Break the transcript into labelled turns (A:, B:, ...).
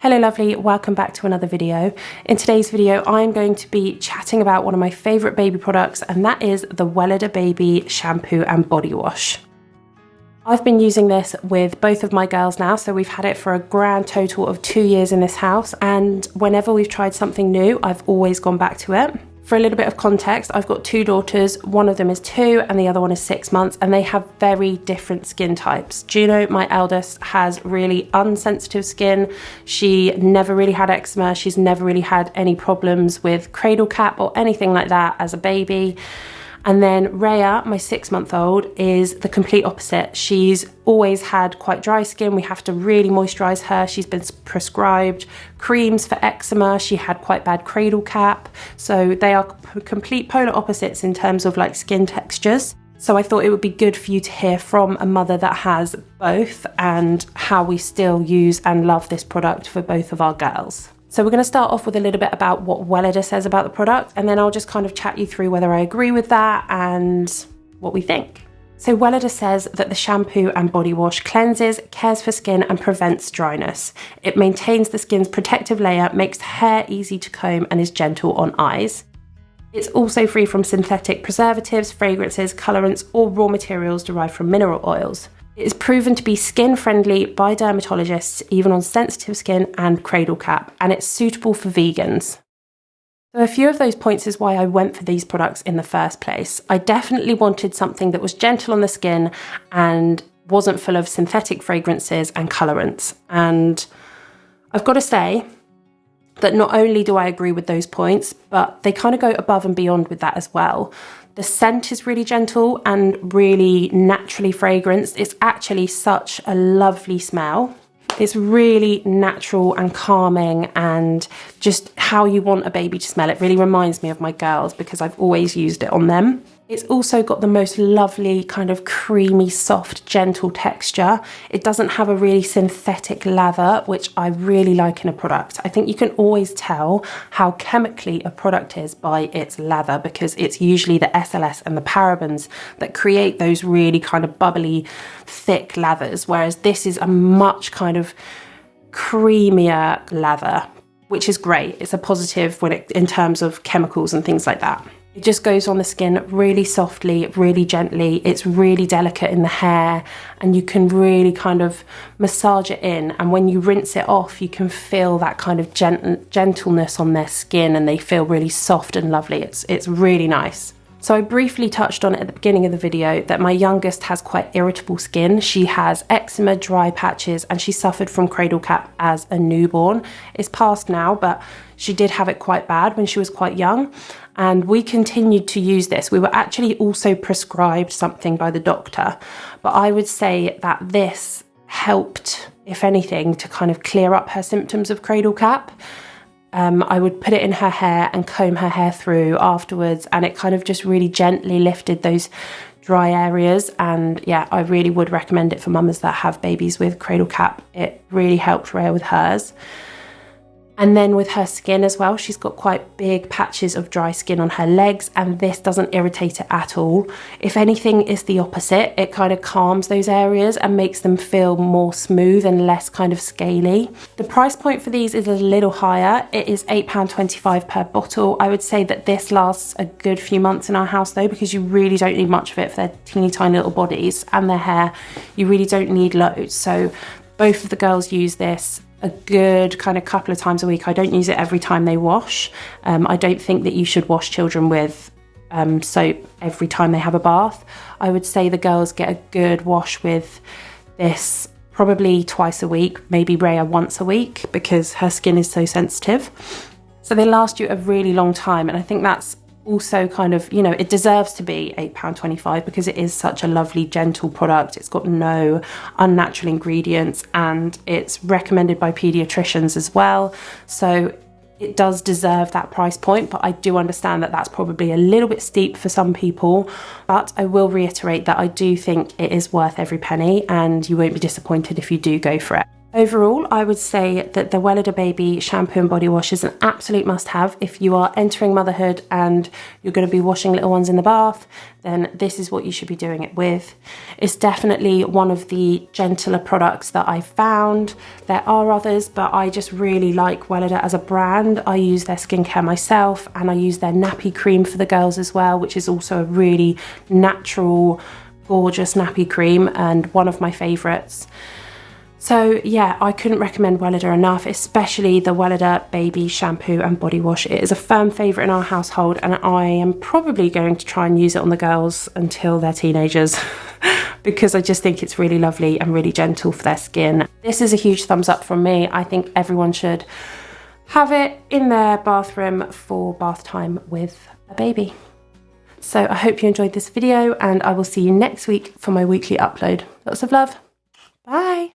A: Hello lovely, welcome back to another video. In today's video I'm going to be chatting about one of my favourite baby products, and that is the Weleda Baby Shampoo and Body Wash. I've been using this with both of my girls now, so we've had it for a grand total of 2 years in this house, and whenever we've tried something new I've always gone back to it. For a little bit of context, I've got two daughters, one of them is 2 and the other one is 6 months, and they have very different skin types. Juno, my eldest, has really unsensitive skin. She never really had eczema, she's never really had any problems with cradle cap or anything like that as a baby. And then Rhea, my 6-month-old, is the complete opposite. She's always had quite dry skin. We have to really moisturize her. She's been prescribed creams for eczema. She had quite bad cradle cap. So they are complete polar opposites in terms of like skin textures. So I thought it would be good for you to hear from a mother that has both and how we still use and love this product for both of our girls. So we're going to start off with a little bit about what Weleda says about the product, and then I'll just kind of chat you through whether I agree with that and what we think. So Weleda says that the shampoo and body wash cleanses, cares for skin and prevents dryness. It maintains the skin's protective layer, makes hair easy to comb and is gentle on eyes. It's also free from synthetic preservatives, fragrances, colorants or raw materials derived from mineral oils. It is proven to be skin friendly by dermatologists, even on sensitive skin and cradle cap, and it's suitable for vegans. So a few of those points is why I went for these products in the first place. I definitely wanted something that was gentle on the skin and wasn't full of synthetic fragrances and colorants. And I've got to say that not only do I agree with those points, but they kind of go above and beyond with that as well. The scent is really gentle and really naturally fragranced. It's actually such a lovely smell. It's really natural and calming and just how you want a baby to smell. It really reminds me of my girls because I've always used it on them. It's also got the most lovely kind of creamy, soft, gentle texture. It doesn't have a really synthetic lather, which I really like in a product. I think you can always tell how chemically a product is by its lather, because it's usually the SLS and the parabens that create those really kind of bubbly, thick lathers, whereas this is a much kind of creamier lather, which is great. It's a positive in terms of chemicals and things like that. It just goes on the skin really softly, really gently. It's really delicate in the hair and you can really kind of massage it in. And when you rinse it off, you can feel that kind of gentleness on their skin and they feel really soft and lovely. It's really nice. So I briefly touched on it at the beginning of the video that my youngest has quite irritable skin. She has eczema, dry patches, and she suffered from cradle cap as a newborn. It's past now, but she did have it quite bad when she was quite young. And we continued to use this. We were actually also prescribed something by the doctor, but I would say that this helped, if anything, to kind of clear up her symptoms of cradle cap. I would put it in her hair and comb her hair through afterwards, and it kind of just really gently lifted those dry areas. And yeah, I really would recommend it for mamas that have babies with cradle cap. It really helped Rhea with hers. And then with her skin as well, she's got quite big patches of dry skin on her legs, and this doesn't irritate it at all. If anything, it's the opposite. It kind of calms those areas and makes them feel more smooth and less kind of scaly. The price point for these is a little higher. It is £8.25 per bottle. I would say that this lasts a good few months in our house though, because you really don't need much of it for their teeny tiny little bodies and their hair. You really don't need loads. So both of the girls use this a good kind of couple of times a week. I don't use it every time they wash. I don't think that you should wash children with soap every time they have a bath. I would say the girls get a good wash with this probably twice a week, maybe Rhea once a week, because her skin is so sensitive. So they last you a really long time, and I think that's also kind of, you know, it deserves to be £8.25 because it is such a lovely, gentle product. It's got no unnatural ingredients and it's recommended by paediatricians as well. So it does deserve that price point, but I do understand that that's probably a little bit steep for some people. But I will reiterate that I do think it is worth every penny and you won't be disappointed if you do go for it. Overall, I would say that the Weleda Baby shampoo and body wash is an absolute must-have. If you are entering motherhood and you're going to be washing little ones in the bath, then this is what you should be doing it with. It's definitely one of the gentler products that I've found. There are others, but I just really like Weleda as a brand. I use their skincare myself, and I use their nappy cream for the girls as well, which is also a really natural, gorgeous nappy cream and one of my favourites. So yeah, I couldn't recommend Weleda enough, especially the Weleda Baby shampoo and body wash. It is a firm favourite in our household, and I am probably going to try and use it on the girls until they're teenagers because I just think it's really lovely and really gentle for their skin. This is a huge thumbs up from me. I think everyone should have it in their bathroom for bath time with a baby. So I hope you enjoyed this video, and I will see you next week for my weekly upload. Lots of love. Bye.